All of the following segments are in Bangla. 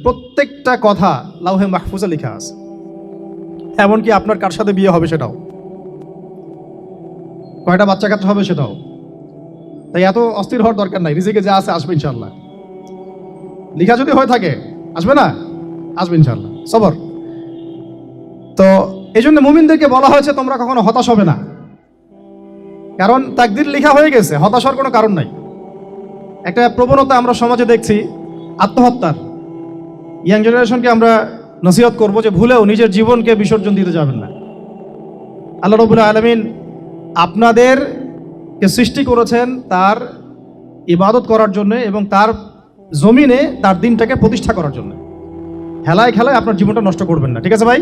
প্রত্যেকটা কথা লাউহে মাহফুজে লেখা আছে, এমনকি আপনার কার সাথে বিয়ে হবে সেটাও, কয়টা বাচ্চা কাচ্চা হবে সেটাও। তাই এত অস্থির হওয়ার দরকার নাই, রিজিকে যা আছে আসবে ইনশাল্লাহ। লেখা যদি হয়ে থাকে আসবে না, আসবে ইনশাল্লাহ, সবর। তো এই জন্য মুমিনদেরকে বলা হয়েছে তোমরা কখনো হতাশ হবে না, কারণ তাকদীর লেখা হয়ে গেছে, হতাশার কোনো কারণ নাই। একটা প্রবণতা আমরা সমাজে দেখছি আত্মহত্যার। ইয়াং জেনারেশনকে আমরা নসিহত করব যে ভুলেও নিজের জীবনকে বিসর্জন দিতে যাবেন না। আল্লাহ রাব্বুল আলামিন আপনাদেরকে সৃষ্টি করেছেন তার ইবাদত করার জন্য এবং তার জমিনে তার দিনটাকে প্রতিষ্ঠা করার জন্য। খেলায় খেলায় আপনার জীবনটা নষ্ট করবেন না, ঠিক আছে ভাই?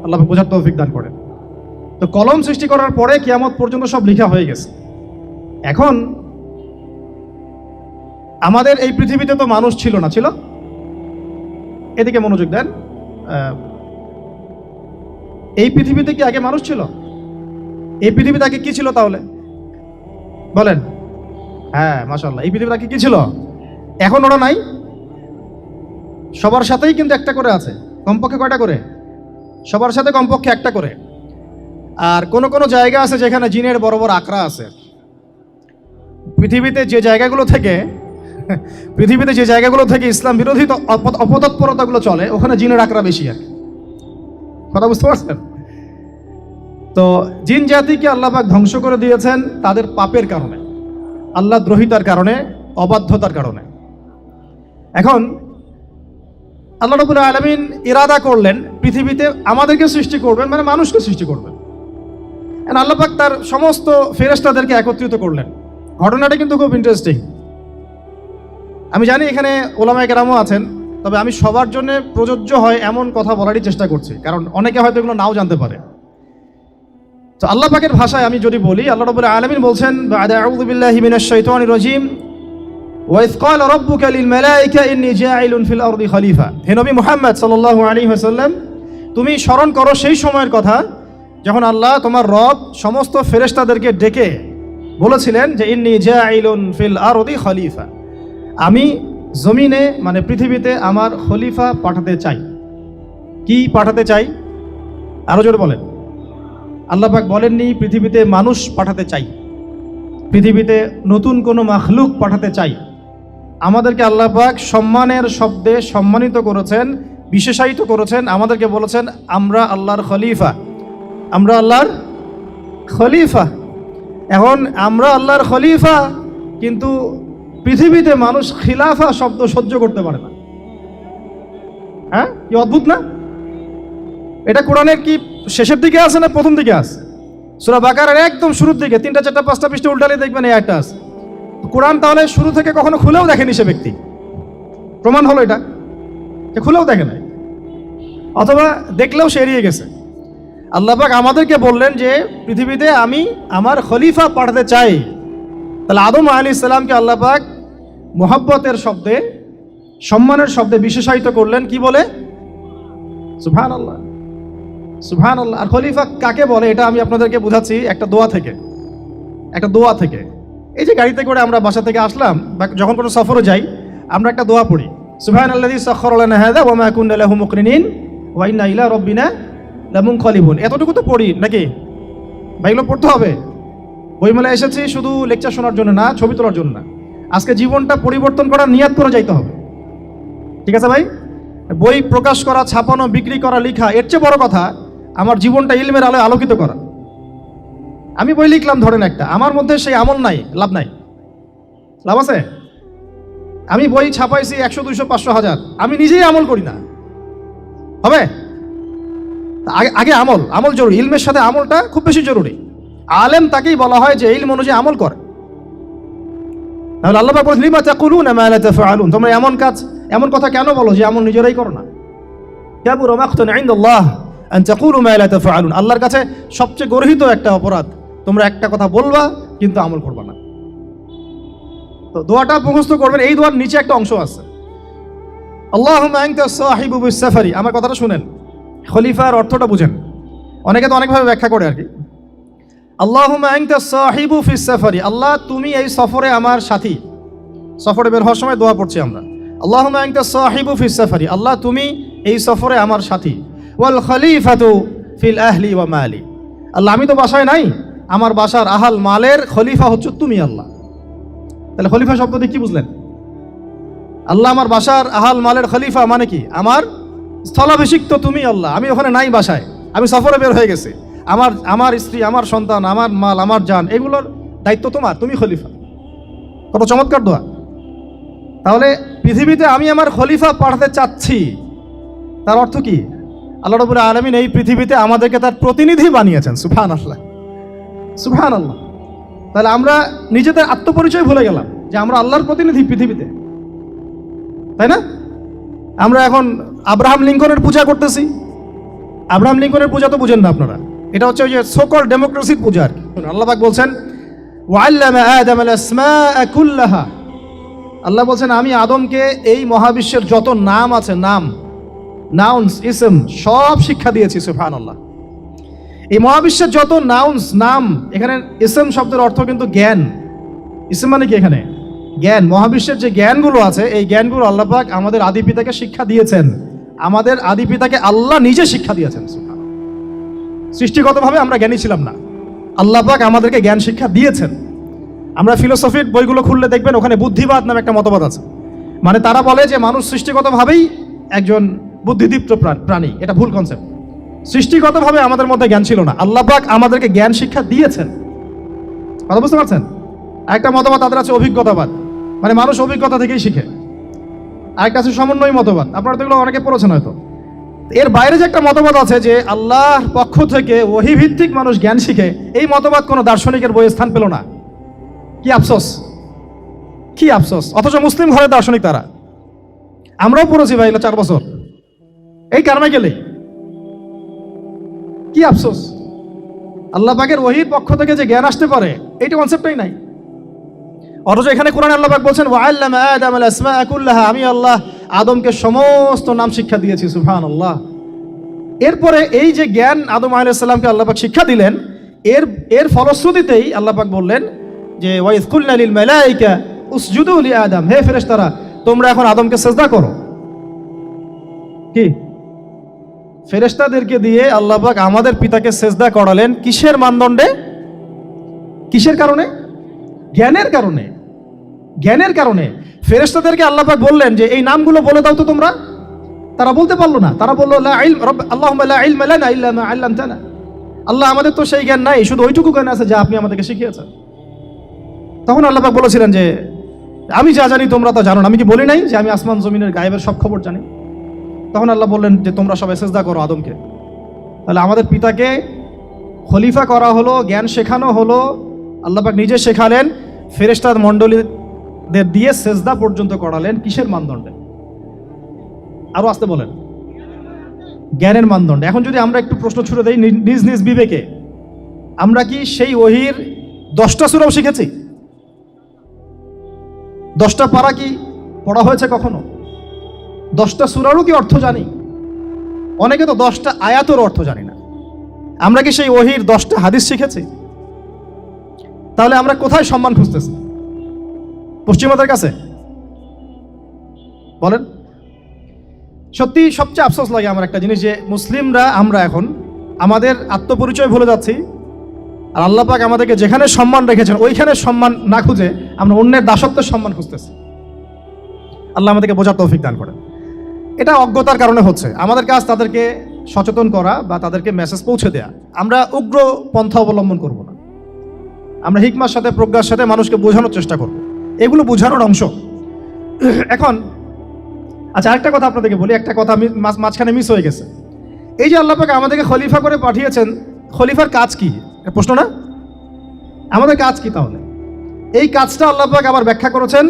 আল্লাহ বোঝার তৌফিক দান করেন। তো কলম সৃষ্টি করার পরে কিয়ামত পর্যন্ত সব লেখা হয়ে গেছে। এখন আমাদের এই পৃথিবীতে তো মানুষ ছিল না, ছিল? এদিকে মনোযোগ দেন। এই পৃথিবীতে কি আগে মানুষ ছিল? এই পৃথিবীতে আগে কি ছিল তাহলে বলেন? হ্যাঁ, মাশাআল্লাহ। এই পৃথিবীতে আগে কি ছিল? এখন ওরা নাই? সবার সাথেই কিন্তু একটা করে আছে, কমপক্ষে কয়টা করে? সবার সাথে কমপক্ষে একটা করে। আর কোন কোন জায়গা আছে যেখানে জিনের বড় বড় আকড়া আছে। পৃথিবীতে যে জায়গাগুলো থেকে ইসলাম বিরোধী অপতৎপরতাগুলো চলে, ওখানে জিনের আকড়া বেশি। আর কথা বুঝতে পারছেন? তো জিন জাতিকে আল্লাহ পাক ধ্বংস করে দিয়েছেন তাদের পাপের কারণে, আল্লাহ দ্রোহিতার কারণে, অবাধ্যতার কারণে। এখন আল্লাহ রাব্বুল আলামিন ইরাদা করলেন পৃথিবীতে আমাদেরকে সৃষ্টি করবেন, মানে মানুষকে সৃষ্টি করবেন। আল্লাহ পাক তার সমস্ত ফেরেশতাদেরকে একত্রিত করলেন। ঘটনাটা কিন্তু খুব ইন্টারেস্টিং। আমি জানি এখানে ওলামায়ে কেরামও আছেন, তবে আমি সবার জন্য প্রযোজ্য হয় এমন কথা বলারই চেষ্টা করছি, কারণ অনেকে হয়তো এগুলো নাও জানতে পারে। তো আল্লাহ পাকের ভাষায় আমি যদি বলি, আল্লাহ রাব্বুল আলামিন বলছেন, আউযু বিল্লাহি মিনাশ শাইতানির রাজীম, ওয়া ইয ক্বালা রাব্বুকা লিল মালায়েকা ইন্নী জাঈলুন ফিল আরদি খলিফা। হে নবী মুহাম্মদ সাল্লাল্লাহু আলাইহি ওয়াসাল্লাম, তুমি স্মরণ করো সেই সময়ের কথা যখন আল্লাহ তোমার রব সমস্ত ফেরেশতাদেরকে ডেকে বলেছিলেন যে ইন্নী জাঈলুন ফিল আরদি খলিফা, আমি জমিনে মানে পৃথিবীতে আমার খলিফা পাঠাতে চাই। কি পাঠাতে চাই? আরো জোরে বলেন। আল্লাহ পাক বলেননি পৃথিবীতে মানুষ পাঠাতে চাই, পৃথিবীতে নতুন কোনো মাখলুক পাঠাতে চাই। আমাদেরকে আল্লাহ পাক সম্মানের শব্দে সম্মানিত করেছেন, বিশেষায়িত করেছেন। আমাদেরকে বলেছেন আমরা আল্লাহর খলিফা, আমরা আল্লাহর খলিফা। এখন আমরা আল্লাহর খলিফা, কিন্তু পৃথিবীতে মানুষ খিলাফা শব্দ সহ্য করতে পারে না। হ্যাঁ, কি অদ্ভুত না? এটা কোরআনের কি শেষের দিকে আছে না প্রথম দিকে আছে? সূরা বাকারার একদম শুরুর দিকে 3, 4, 5টা পৃষ্ঠা উল্টালে দেখবেন এই একটা আছে। কোরআন তাহলে শুরু থেকে কখনো খুলেও দেখেনি সে ব্যক্তি। প্রমাণ হলো এটা যে খুলেও দেখে নাই, অথবা দেখলেও সে এড়িয়ে গেছে। আল্লাহ পাক আমাদেরকে বললেন যে পৃথিবীতে আমি আমার খলিফা পাঠাতে চাই। তাহলে আদম আলাইহিস সালামকে আল্লাহ পাক মুহাব্বতের শব্দে, সম্মানের শব্দে বিশেষায়িত করলেন কি বলে? সুবহানাল্লাহ, সুবহানাল্লাহ। আর খলিফা কাকে বলে এটা আমি আপনাদেরকে বোঝাচ্ছি একটা দোয়া থেকে। এই যে গাড়িতে করে আমরা বাসা থেকে আসলাম বা যখন কোনো সফরে যাই, আমরা একটা দোয়া পড়ি, সুবহানাল্লাযী সাখখারা লানা হাযা ওয়া মা কুন্না লাহু মুকরিনিন ওয়া ইন্না ইলা রাব্বিনা লামুনকালিবুন। এতটুকু তো পড়ি নাকি ভাই? এগুলো পড়তে হবে। বইমেলায় এসেছি শুধু লেকচার শোনার জন্য না, ছবি তোলার জন্য না। আজকে জীবনটা পরিবর্তন করার নিয়াত করে যাইতে হবে, ঠিক আছে ভাই? বই প্রকাশ করা, ছাপানো, বিক্রি করা, লেখা, এর চেয়ে বড় কথা আমার জীবনটা ইলমের আলোয় আলোকিত করা। আমি বই লিখলাম ধরেন একটা, আমার মধ্যে সেই আমল নাই, লাভ নাই? লাভ আছে? আমি বই ছাপাইছি 100, 200, 500, 1000, আমি নিজেই আমল করি না, হবে? আগে আমল জরুরি। ইলমের সাথে আমলটা খুব বেশি জরুরি। আলেম তাকেই বলা হয় যে ইলম অনুযায়ী আমল করে। তাহলে আল্লাহ পাক বলেন লিমা তাকুলুনা মা লা তাফআলুন, তোমরা এমন কথা কেন বলো যে আমল নিজেরাই করো না? কাবুরা মাকতান ইনদাল্লাহ আন তাকুলু মা লা তাফআলুন, আল্লাহর কাছে সবচেয়ে গর্হিত একটা অপরাধ, তোমরা একটা কথা বলবা কিন্তু আমল করবা না। তো দোয়াটা মুখস্থ করবেন। এই দোয়ার নিচে একটা অংশ আছে, আল্লাহুম্মা আনতা সাহিবু বিস সাফারি। আমার কথাটা শুনেন, খলিফার অর্থটা বুঝেন। অনেকে তো অনেকভাবে ব্যাখ্যা করে আর কি। আল্লাহুম্মা আনতা সাহিবু ফিস সাফারি, আল্লাহ তুমি এই সফরে আমার সাথী। সফরে বের হওয়ার সময় দোয়া পড়ছি আমরা, আল্লাহুম্মা আনতা সাহিবু ফিস সাফারি, আল্লাহ তুমি এই সফরে আমার সাথী। ওয়াল খলিফাতু ফিল আহলি ওয়া মালি, আল্লাহ আমি তো বাসায় নাই, আমার বাসার আহাল মালের খলিফা হচ্ছে তুমি আল্লাহ। তাহলে খলিফা শব্দ দিয়ে কি বুঝলেন? আল্লাহ আমার বাসার আহাল মালের খলিফা মানে কি? আমার স্থলাভিষিক্ত তুমি আল্লাহ, আমি ওখানে নাই বাসায়, আমি সফরে বের হয়ে গেছি, আমার স্ত্রী, আমার সন্তান, আমার মাল, আমার জান, এগুলোর দায়িত্ব তোমার, তুমি খলিফা। কত চমৎকার দোয়া! তাহলে পৃথিবীতে আমি আমার খলিফা পাঠাতে চাচ্ছি, তার অর্থ কি? আল্লাহ রাব্বুল আলামিন এই পৃথিবীতে আমাদেরকে তার প্রতিনিধি বানিয়েছেন। সুবহানাল্লাহ, সুবহানাল্লাহ। তাহলে আমরা নিজেদের আত্মপরিচয় ভুলে গেলাম যে আমরা আল্লাহর প্রতিনিধি পৃথিবীতে, তাই না? আমরা এখন আব্রাহাম লিঙ্কনের পূজা করতেছি। আব্রাহাম লিঙ্কনের পূজা তো বুঝেন না আপনারা, এটা হচ্ছে ওই যে সোকল ডেমোক্রেসির পূজা আর কি। আল্লাহ পাক বলছেন ওয়াল্লামা আদামাল আসমাআ কুল্লাহা, আল্লাহ বলছেন আমি আদমকে এই মহাবিশ্বের যত নাম আছে, নাউন্স, ইসম, সব শিক্ষা দিয়েছি। সুবহানাল্লাহ। এই মহাবিশ্বের যত নাউন্স, নাম, এখানে ইসম শব্দের অর্থ কিন্তু জ্ঞান। ইসম মানে কি? এখানে জ্ঞান। মহাবিশ্বের যে জ্ঞানগুলো আছে, এই জ্ঞানগুলো আল্লাহ পাক আমাদের আদি পিতাকে শিক্ষা দিয়েছেন। আমাদের আদি পিতাকে আল্লাহ নিজে শিক্ষা দিয়েছেন। সৃষ্টিগতভাবে আমরা জ্ঞানী ছিলাম না, আল্লাহ পাক আমাদেরকে জ্ঞান শিক্ষা দিয়েছেন। আমরা ফিলোসফির বইগুলো খুললে দেখবেন ওখানে বুদ্ধিবাদ নামে একটা মতবাদ আছে। মানে তারা বলে যে মানুষ সৃষ্টিগতভাবেই একজন বুদ্ধিদীপ্ত প্রাণী। এটা ভুল কনসেপ্ট। সৃষ্টিগতভাবে আমাদের মধ্যে জ্ঞান ছিল না, আল্লাহ পাক আমাদেরকে জ্ঞান শিক্ষা দিয়েছেন। কথা বুঝতে পারছেন? একটা মতবাদ তাদের আছে অভিজ্ঞতাবাদ, মানে মানুষ অভিজ্ঞতা থেকেই শিখে। আরেকটা আছে সমন্বয় মতবাদ, আপনারা তো এগুলো অনেকে পড়েছেন হয়তো। এর বাইরে যে একটা মতবাদ আছে যে আল্লাহর পক্ষ থেকে ওহী ভিত্তিক মানুষ জ্ঞান শিখে, এই মতবাদ কোনো দার্শনিকের বইয়ে স্থান পেল না। কি আফসোস, কি আফসোস! অথচ মুসলিম ঘরের দার্শনিক তারা। আমরাও পড়েছি ভাই 4 বছর এই কারণে গেলে। কি আফসোস! আল্লাহ পাকের ওহীর পক্ষ থেকে যে জ্ঞান আসতে পারে, এইটা কনসেপ্টই নাই। অথচ এখানে কোরআনে আল্লাহ পাক বলছেন ওয়াল্লামা আদামাল আসমাআ কুল্লাহা, আমি আল্লাহ আদমকে সমস্ত নাম শিক্ষা দিয়েছি। সুবহানাল্লাহ। এরপরে এই যে জ্ঞান আদম আলাইহিস সালামকে আল্লাহ পাক শিক্ষা দিলেন, এর ফলশ্রুতিতেই আল্লাহ পাক বললেন যে ওয়াইজ কুলনা লিল মালাইকা উসজুদু লি আদম, হে ফেরেশতারা তোমরা এখন আদমকে সিজদা করো। কি? ফেরেশতাদেরকে দিয়ে আল্লাহ পাক আমাদের পিতাকে সিজদা করালেন কিসের মানদণ্ডে? কিসের কারণে? জ্ঞানের কারণে। জ্ঞানের কারণে ফেরেশতাদেরকে আল্লাহ পাক বললেন যে এই নামগুলো বলে দাও তো তোমরা। তারা বলতে পারলো না। তারা বলল লা ইলম আল্লাহুম্মা লা ইলমা লানা ইল্লা মা আল্লামতানা, আল্লাহ আমাদের তো সেই জ্ঞান নাই, শুধু ওইটুকু জ্ঞান আছে যা আপনি আমাদেরকে শিখিয়েছেন। তখন আল্লাহ পাক বলেছিলেন যে আমি যা জানি তোমরা তা জানো না। আমি কি বলি নাই যে আমি আসমান জমিনের গায়েবের সব খবর জানি? তখন আল্লাহ বললেন যে তোমরা সবাই সিজদা করো আদমকে। তাহলে আমাদের পিতাকে খলিফা করা হলো, জ্ঞান শেখানো হলো, আল্লাহ পাক নিজে শেখালেন, ফেরেশতা মণ্ডলীদের দিয়ে সিজদা পর্যন্ত করালেন। কিসের মানদণ্ডে? আরো আসতে বলেন। জ্ঞানের মানদণ্ডে। এখন যদি আমরা একটু প্রশ্ন ছুড়ে দেই নিজ নিজ বিবেকে, আমরা কি সেই ওহীর 10টা সূরাও শিখেছি? 10টা পারা কি পড়া হয়েছে কখনো? 10টা সূরারও কি অর্থ জানি? অনেকে তো 10টা আয়াতের অর্থ জানি না। আমরা কি সেই ওহীর 10টা হাদিস শিখেছি? তাহলে আমরা কোথায় সম্মান খুঁজতেছি? পশ্চিমাদের কাছে? বলেন। সত্যি সবচেয়ে আফসোস লাগে আমার একটা জিনিস, যে মুসলিমরা আমরা এখন আমাদের আত্মপরিচয় ভুলে যাচ্ছি, আর আল্লাহ পাক আমাদেরকে যেখানে সম্মান রেখেছেন ওইখানে সম্মান না খুঁজে আমরা অন্যের দাসত্বের সম্মান খুঁজতেছি। আল্লাহ আমাদেরকে বোঝার তৌফিক দান করেন। এটা অজ্ঞতার কারণে হচ্ছে। আমাদের কাজ তাদেরকে সচেতন করা বা তাদেরকে মেসেজ পৌঁছে দেয়া। আমরা উগ্র পন্থা অবলম্বন করব না, আমরা হিকমার সাথে প্রজ্ঞার সাথে মানুষকে বোঝানোর চেষ্টা করব। এগুলো বোঝানোর অংশ। এখন আচ্ছা, আরেকটা কথা আপনাদেরকে বলি, একটা কথা আমি মাঝখানে মিস হয়ে গেছে। এই যে আল্লাহ পাক আমাদেরকে খলিফা করে পাঠিয়েছেন, খলিফার কাজ কি? প্রশ্ন না? আমাদের কাজ কি তাহলে? এই কাজটা আল্লাহ পাক আবার ব্যাখ্যা করেছেন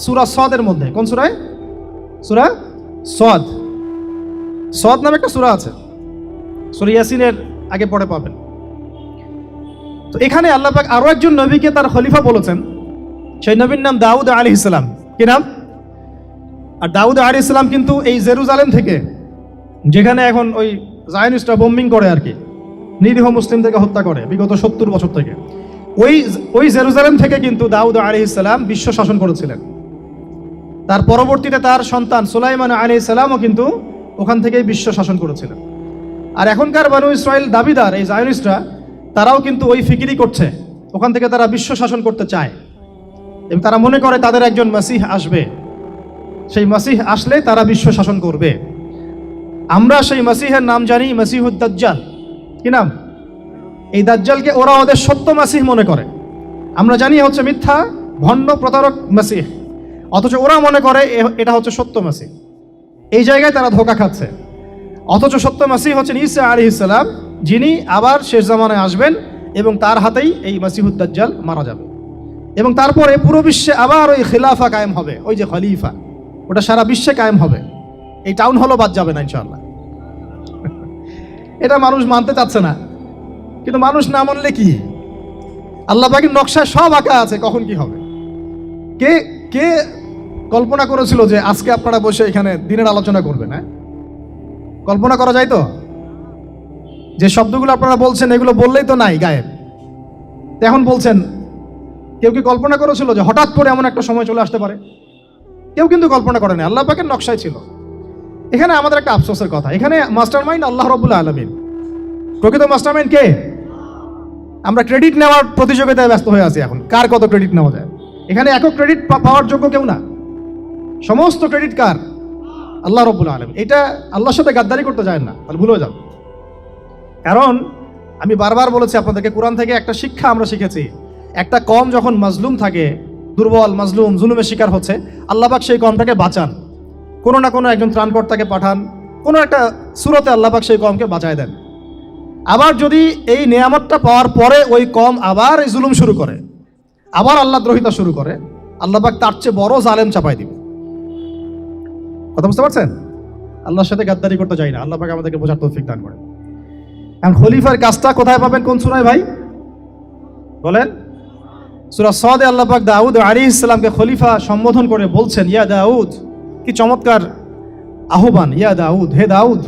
সূরা সদের মধ্যে। কোন সূরায়? সূরা সদ। সদ নামে একটা সূরা আছে, সূরা ইয়াসিনের আগে পড়ে পাবেন। তো এখানে আল্লাহ পাক আরো একজন নবীকে তার খলিফা বলেছেন। সেই নবীর নাম দাউদ আলাইহিস সালাম। কি নাম? আর দাউদ আলাইহিস সালাম কিন্তু এই জেরুজালেম থেকে, যেখানে এখন ওই জায়নিস্টরা বোম্বিং করে আর কি, নিরীহ মুসলিমদেরকে হত্যা করে বিগত 70 বছর থেকে, ওই জেরুজালেম থেকে কিন্তু দাউদ আলাইহিস সালাম বিশ্ব শাসন করেছিলেন। তার পরবর্তীতে তার সন্তান সুলাইমান আলাইহিস সালামও কিন্তু ওখান থেকেই বিশ্ব শাসন করেছিলেন। আর এখনকার বনু ইসরাইল দাবিদার এই জায়নিস্টরা, তারাও কিন্তু ওই ফিকিরই করছে, ওখান থেকে তারা বিশ্ব শাসন করতে চায় এবং তারা মনে করে তাদের একজন মাসিহ আসবে, সেই মাসিহ আসলে তারা বিশ্ব শাসন করবে। আমরা সেই মাসিহের নাম জানি মাসিহুদ দাজ্জাল। কি নাম? এই দাজ্জালকে ওরা ওদের সত্য মাসিহ মনে করে, আমরা জানি হচ্ছে মিথ্যা ভণ্ড প্রতারক মাসিহ, অথচ ওরা মনে করে এটা হচ্ছে সত্য মাসিহ। এই জায়গায় তারা ধোঁকা খাচ্ছে। অথচ সত্য মাসিহ হচ্ছেন ঈসা আলাইহিস সালাম, যিনি আবার শেষ জামানায় আসবেন এবং তার হাতেই এই মাসিহুদ দাজ্জাল মারা যাবে এবং তারপরে পুরো বিশ্বে আবার ওই খিলাফা কায়েম হবে, ওই যে খলিফা, ওটা সারা বিশ্বে কায়েম হবে। এই টাউন হলও বাদ যাবে না ইনশাআল্লাহ। এটা মানুষ মানতে চাচ্ছে না, কিন্তু মানুষ না মানলে কি, আল্লাহ পাকের নকশায় সব আঁকা আছে কখন কি হবে। কে কে কল্পনা করেছিল যে আজকে আপনারা বসে এখানে দিনের আলোচনা করবেন? হ্যাঁ, কল্পনা করা যায় তো? যে শব্দগুলো আপনারা বলছেন এগুলো বললেই তো নাই, গায়েব। এখন বলছেন, কেউ কি কল্পনা করেছিল যে হঠাৎ করে এমন একটা সময় চলে আসতে পারে? কেউ কিন্তু কল্পনা করেনি, আল্লাহ পাকের নকশায় ছিল। এখানে আমাদের একটা আফসোসের কথা, এখানে মাস্টারমাইন্ড আল্লাহ রাব্বুল আলামিন। প্রকৃত মাস্টারমাইন্ড কে? আমরা ক্রেডিট নেওয়ার প্রতিযোগিতায় ব্যস্ত হয়ে আছি এখন, কার কত ক্রেডিট নেওয়া যায়। এখানে একক ক্রেডিট পাওয়ার যোগ্য কেউ না, সমস্ত ক্রেডিট কার? আল্লাহ রাব্বুল আলামিন। এটা আল্লাহর সাথে গাদ্দারি করতে যায় না, তাহলে ভুলে যান। কারণ আমি বারবার বলেছি আপনাদেরকে, কোরআন থেকে একটা শিক্ষা আমরা শিখেছি, একটা কম যখন মাজলুম থাকে, দুর্বল মাজলুম জুলুমের শিকার হচ্ছে, আল্লাহ পাক সেই কমটাকে বাঁচান, কোনো না কোনো একজন ত্রাণকর্তাকে পাঠান, কোনো একটা সূরতে আল্লাহ পাক সেই কমকে বাঁচায় দেন। আবার যদি এই নিয়ামতটা পাওয়ার পরে ওই কম আবার এই জুলুম শুরু করে, আবার আল্লাহ দ্রোহিতা শুরু করে, আল্লাহ পাক তার চেয়ে বড় জালেম চাপাই দিবে। কথা বুঝতে পারছেন? আল্লাহর সাথে গাদ্দারি করতে চাই না, আল্লাহ পাক আমাদেরকে বোঝার তৌফিক দান করেন। এখন খলিফার কাজটা কোথায় পাবেন, কোন সূরায় ভাই বলেন? সূরা সাদে আল্লাহ পাক দাউদ আলাইহিস সালামকে খলিফা সম্বোধন করে বলছেন, ইয়া দাউদ, কি চমৎকার আহ্বান, ইয়া দাউদ, হে দাউদ,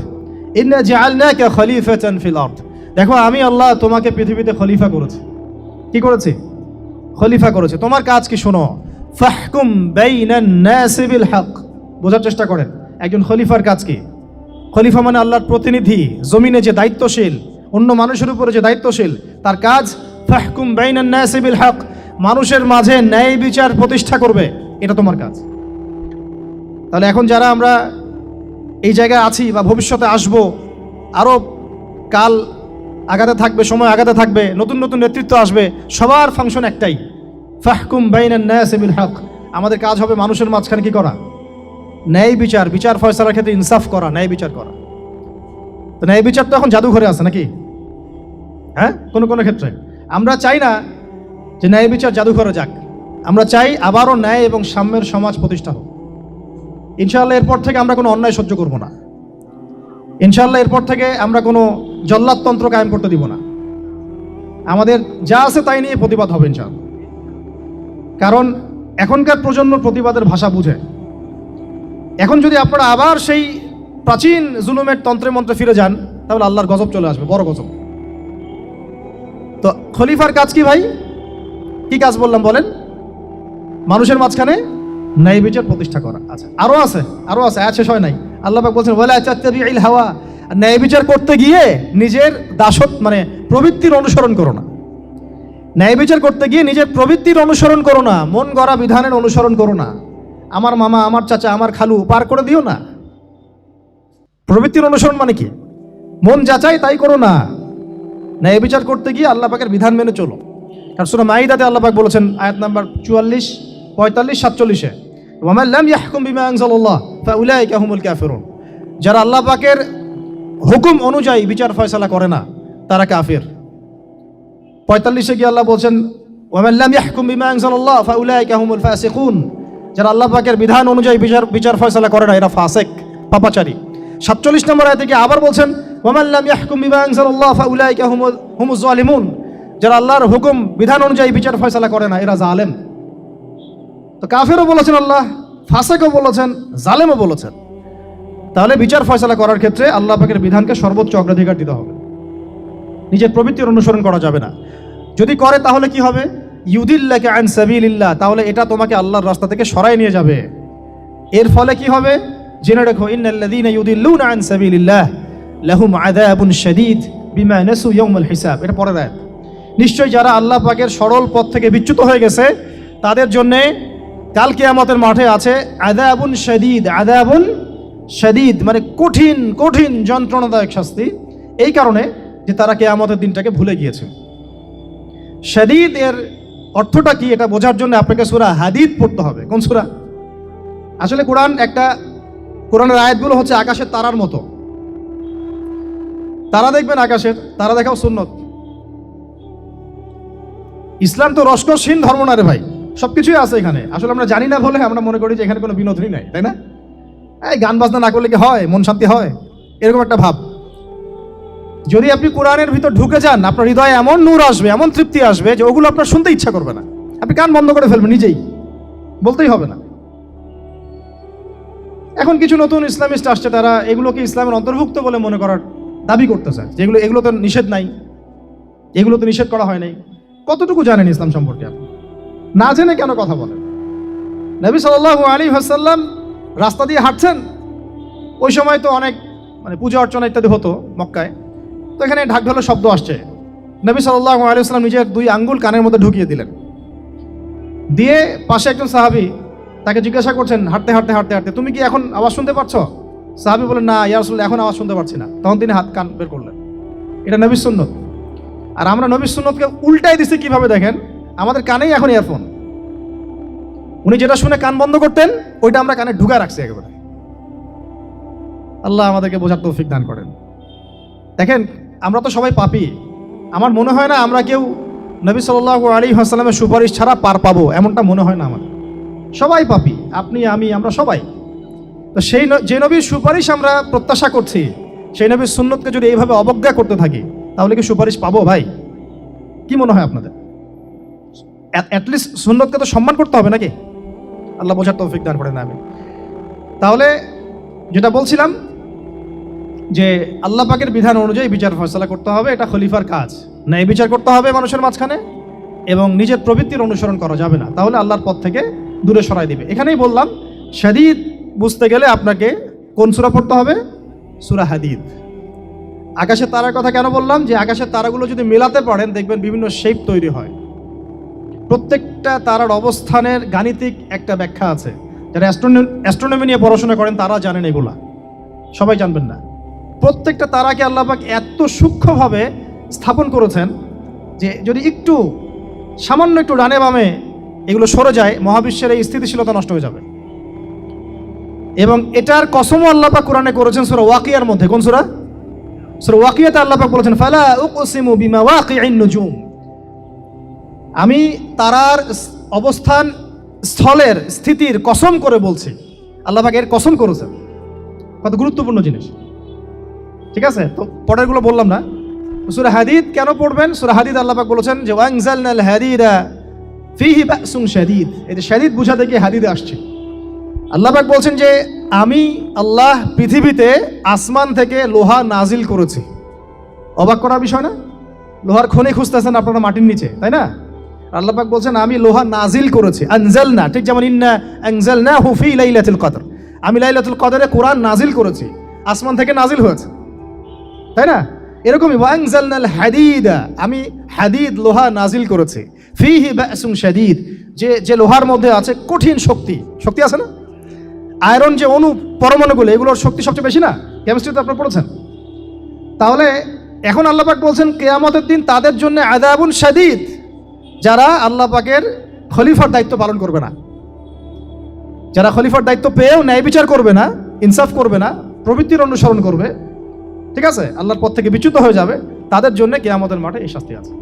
ইন্না জাআলনাকা খলিফাতান ফিল আরদ। দেখো আমি আল্লাহ তোমাকে পৃথিবীতে খলিফা করেছি। কি করেছি? খলিফা করেছে। তোমার কাজ কি শোনো, ফাহকুম বাইনান নাসি বিল হক। বোঝার চেষ্টা করেন একজন খলিফার কাজ কি। খলিফা মানে আল্লাহর প্রতিনিধি, জমিনে যে দায়িত্বশীল, অন্য মানুষের উপরে যে দায়িত্বশীল, তার কাজ ফাহকুম বাইনান নাসি বিল হক, মানুষের মাঝে ন্যায় বিচার প্রতিষ্ঠা করবে, এটা তোমার কাজ। তাহলে এখন যারা আমরা এই জায়গায় আছি বা ভবিষ্যতে আসব, আরও কাল আগাতে থাকবে, সময় আগাতে থাকবে, নতুন নতুন নেতৃত্ব আসবে, সবার ফাংশন একটাই, ফাহকুম বাইনান নাসি বিল হক। আমাদের কাজ হবে মানুষের মাঝখানে কি করা, ন্যায় বিচার, বিচার ফয়সালার ক্ষেত্রে ইনসাফ করা, ন্যায় বিচার করা। তো ন্যায় বিচার তো এখন জাদুঘরে আছে নাকি? হ্যাঁ, কোনো কোনো ক্ষেত্রে আমরা চাই না যে ন্যায় বিচার জাদুঘরে যাক, আমরা চাই আবারও ন্যায় এবং সাম্যের সমাজ প্রতিষ্ঠা হোক। ইনশাআল্লাহ এরপর থেকে আমরা কোনো অন্যায় সহ্য করব না। ইনশাআল্লাহ এরপর থেকে আমরা কোনো জল্লাদতন্ত্র কায়েম করতে দিব না। আমাদের যা আছে তাই নিয়ে প্রতিবাদ হবে ইনশাআল্লাহ। কারণ এখনকার প্রজন্ম প্রতিবাদের ভাষা বুঝে। এখন যদি আপনারা আবার সেই প্রাচীন জুলুমের তন্ত্রে মন্ত্রে ফিরে যান, তাহলে আল্লাহর গজব চলে আসবে, বড় গজব। তো খলিফার কাজ কি ভাই? কি কাজ বললাম বলেন? মানুষের মাঝখানে ন্যায় বিচার প্রতিষ্ঠা করা। আচ্ছা, আরো আছে, আরো আছে, আয়াত শেষ হয় নাই। আল্লাহ পাক বলছেন, ওয়ালা তাত্তাবিউল হাওয়া, ন্যায় বিচার করতে গিয়ে নিজের দাসত্ব মানে প্রবৃত্তির অনুসরণ করো না। ন্যায় বিচার করতে গিয়ে নিজের প্রবৃত্তির অনুসরণ করো না, মন গড়া বিধানের অনুসরণ করো না। আমার মামা, আমার চাচা, আমার খালু পার করে দিও না। প্রবৃত্তির অনুসরণ মানে কি? মন যাচাই তাই করো না। ন্যায় বিচার করতে গিয়ে আল্লাহ পাকের বিধান মেনে চলো। কারণ সূরা মাইদাতে আল্লাহ পাক বলেছেন, আয়াত নাম্বার 44, 45, 47, ওয়া মান লাম ইয়াহকুম বিমা আনজালাল্লাহ ফাউলাইকা হুমুল কাফিরুন। যারা আল্লাহ পাকের হুকুম অনুযায়ী বিচার ফয়সালা করে না, তারা কাফির। 45-এ গিয়ে আল্লাহ বলছেন, ওয়া মান লাম ইয়াহকুম বিমা আনজালাল্লাহ ফাউলাইকা হুমুল ফাসিকুন। যারা আল্লাহ পাকের বিধান অনুযায়ী বিচার ফয়সালা করে না, এরা ফাসিক, পাপাচারী। 47 নম্বর আয়াতে গিয়ে আবার বলছেন, ওয়া মান লাম ইয়াহকুম বিমা আনজালাল্লাহ ফাউলাইকা হুমুজ জালিমুন। যারা আল্লাহর হুকুম বিধান অনুযায়ী বিচার ফয়সালা করে না, এরা জালেম। তো কাফেরও বলেছেন আল্লাহ, ফাসিকও বলেছেন, জালেমও বলেছেন। তাহলে বিচার ফয়সালা করার ক্ষেত্রে আল্লাহ পাকের বিধানকে সর্বোচ্চ অগ্রাধিকার দিতে হবে, নিজের প্রবৃত্তির অনুসরণ করা যাবে না। যদি করে তাহলে কি হবে? ইউদিল্লাকা আন সাবিলিল্লাহ, তাহলে এটা তোমাকে আল্লাহর রাস্তা থেকে সরাই নিয়ে যাবে। এর ফলে কি হবে জেনে রেখো, ইন্নাল্লাযীনা ইউদিল্লুনা আন সাবিলিল্লাহ লাহুম আযাবুন শাদীদ বিমা নাসু ইয়াউমাল হিসাব। এটা পরের আয়াত। নিশ্চয়ই যারা আল্লাহ পাকের সরল পথ থেকে বিচ্যুত হয়ে গেছে তাদের জন্য কাল কিয়ামতের মাঠে আছে আযাবুন শাদীদ। আযাবুন শাদীদ মানে কঠিন কঠিন যন্ত্রণাদায়ক শাস্তি, এই কারণে যে তারা কিয়ামতের দিনটাকে ভুলে গিয়েছে। শাদীদ এর অর্থটা কি এটা বোঝার জন্য আপনাকে সূরা হাদীদ পড়তে হবে। কোন সূরা? আসলে কোরআনের আয়াতগুলো হচ্ছে আকাশের তারার মতো। তারা দেখবেন আকাশের, তারা দেখাও সুন্নত। ইসলাম তো রসকসহীন ধর্ম না রে ভাই, সবকিছুই আছে এখানে। আসলে আমরা জানি না বলে আমরা মনে করি যে এখানে কোনো বিনোদনই নাই, তাই না? এই গান বাজনা না করলে কি হয়, মন শান্তি হয়, এরকম একটা ভাব। যদি আপনি কোরআনের ভিতর ঢুকে যান, আপনার হৃদয়ে এমন নূর আসবে, এমন তৃপ্তি আসবে যে ওগুলো আপনার শুনতে ইচ্ছা করবে না, আপনি কান বন্ধ করে ফেলবেন, নিজেই বলতেই হবে না। এখন কিছু নতুন ইসলামিস্ট আসছে, তারা এগুলোকে ইসলামের অন্তর্ভুক্ত বলে মনে করার দাবি করতে চায়, যেগুলো এগুলো তো নিষেধ নাই, এগুলো তো নিষেধ করা হয় নাই। কতটুকু জানেন ইসলাম সম্পর্কে আপনি? না জেনে কেন কথা বলেন? নবী সাল্লাল্লাহু আলাইহি ওয়াসাল্লাম রাস্তা দিয়ে হাঁটছেন, ওই সময় তো অনেক পূজা অর্চনা ইত্যাদি হতো মক্কায়, তো এখানে ঢাক ঢোলের শব্দ আসছে। নবী সাল্লাল্লাহু আলাইহি ওয়াসাল্লাম নিজের 2 আঙ্গুল কানের মধ্যে ঢুকিয়ে দিলেন, দিয়ে পাশে একজন সাহাবী তাকে জিজ্ঞাসা করছেন হাঁটতে হাঁটতে হাঁটতে হাঁটতে, তুমি কি এখন আওয়াজ শুনতে পাচ্ছ? সাহাবী বলেন, না ইয়া রাসূলুল্লাহ, এখন আওয়াজ শুনতে পাচ্ছি না। তখন তিনি হাত কান বের করলেন। এটা নবীর সুন্নত। আর আমরা নবীর সুন্নতকে উল্টাই দিছি কিভাবে দেখেন, আমাদের কানেই এখন ইয়ারফোন। উনি যেটা শুনে কান বন্ধ করতেন ওইটা আমরা কানে ঢুকায় রাখছি একেবারে। আল্লাহ আমাদেরকে বোঝার তৌফিক দান করেন। দেখেন আমরা তো সবাই পাপী। আমার মনে হয় না আমরা কেউ নবী সাল্লাল্লাহু আলাইহি ওয়াসাল্লামের সুপারিশ ছাড়া পার পাবো, এমনটা মনে হয় না আমার। সবাই পাপী, আপনি আমি আমরা সবাই। তো সেই যে নবীর সুপারিশ আমরা প্রত্যাশা করছি, সেই নবীর সুন্নতকে যদি এইভাবে অবজ্ঞা করতে থাকি, তাহলে কি সুপারিশ পাবো ভাই? কি মনে হয় আপনাদের? অ্যাটলিস্ট সুন্নতকে তো সম্মান করতে হবে নাকি? আল্লাহ বোঝার তৌফিক দান করেন। আমি তাহলে যেটা বলছিলাম যে আল্লাহ পাকের বিধান অনুযায়ী বিচার ফয়সালা করতে হবে, এটা খলিফার কাজ। ন্যায় বিচার করতে হবে মানুষের মাঝখানে, এবং নিজের প্রবৃত্তির অনুসরণ করা যাবে না, তাহলে আল্লাহর পথ থেকে দূরে সরাই দিবে। এখানেই বললাম শাদীদ বুঝতে গেলে আপনাকে কোন সূরা পড়তে হবে? সূরা হাদীদ। আকাশের তারার কথা কেন বললাম? যে আকাশের তারাগুলো যদি মেলাতে পারেন দেখবেন বিভিন্ন শেপ তৈরি হয়। প্রত্যেকটা তারার অবস্থানের গাণিতিক একটা ব্যাখ্যা আছে। যারা অ্যাস্ট্রোনমি নিয়ে পড়াশোনা করেন তারা জানেন, এগুলা সবাই জানবেন না। প্রত্যেকটা তারাকে আল্লাহ পাক এত সূক্ষ্মভাবে স্থাপন করেছেন যে যদি একটু সামান্য একটু ডানে বামে এগুলো সরে যায়, মহাবিশ্বের এই স্থিতিশীলতা নষ্ট হয়ে যাবে। এবং এটার কসমও আল্লাহ পাক কোরআনে করেছেন সূরা ওয়াকিয়ার মধ্যে। কোন সূরা? সূরা ওয়াকিয়াতে আল্লাহ পাক বলেছেন, ফালা উকসিমু বিমাওয়াকিইন নুজুম। আমি তারার অবস্থান স্থলের স্থিতির কসম করে বলছি। আল্লাহ পাক এর কসম করেছেন। কত গুরুত্বপূর্ণ জিনিস, ঠিক আছে? তো পরেরগুলো বললাম না। সূরা হাদীদ কেন পড়বেন? সূরা হাদীদ আল্লাহ পাক বলেছেন যে ওয়ানজালনাল হাদীদা ফীহি বাসুন শাদীদ। এই যে শাদীদ বুঝাতে গিয়ে হাদীদে আসছে। আল্লাহ পাক বলছেন যে আমি আল্লাহ পৃথিবীতে আসমান থেকে লোহা নাজিল করেছি। অবাক করার বিষয় না? লোহার খনি খুঁজতেছেন আপনারা মাটির নিচে, তাই না? আল্লাহ পাক বলছেন আমি লোহা নাজিল করেছি। আনজালনা, ঠিক যেমন ইন্না আনজালনাহু ফী লাইলাতুল কদর, আমি লাইলাতুল কদরে কোরআন নাজিল করেছি, আসমান থেকে নাজিল হয়েছে, তাই না? এরকমই ওয়ানজালনাল হাদীদা, আমি হাদীদ লোহা নাজিল করেছি। ফীহি বাসুন শাদীদ, যে লোহার মধ্যে আছে কঠিন শক্তি আছে না? আয়রন যে অণু পরমাণুগুলো, এগুলোর শক্তি সবচেয়ে বেশি না? কেমিস্ট্রিতে আপনারা পড়েছেন। তাহলে এখন আল্লাহ পাক বলছেন কিয়ামতের দিন তাদের জন্য আযাবুন শাদীদ, যারা আল্লাহ পাকের খলিফার দায়িত্ব পালন করবে না, যারা খলিফার দায়িত্ব পেয়েও ন্যায় বিচার করবে না, ইনসাফ করবে না, প্রবৃত্তির অনুসরণ করবে, ঠিক আছে, আল্লাহর পথ থেকে বিচ্যুত হয়ে যাবে, তাদের জন্য কিয়ামতের মাঠে এই শাস্তি আছে।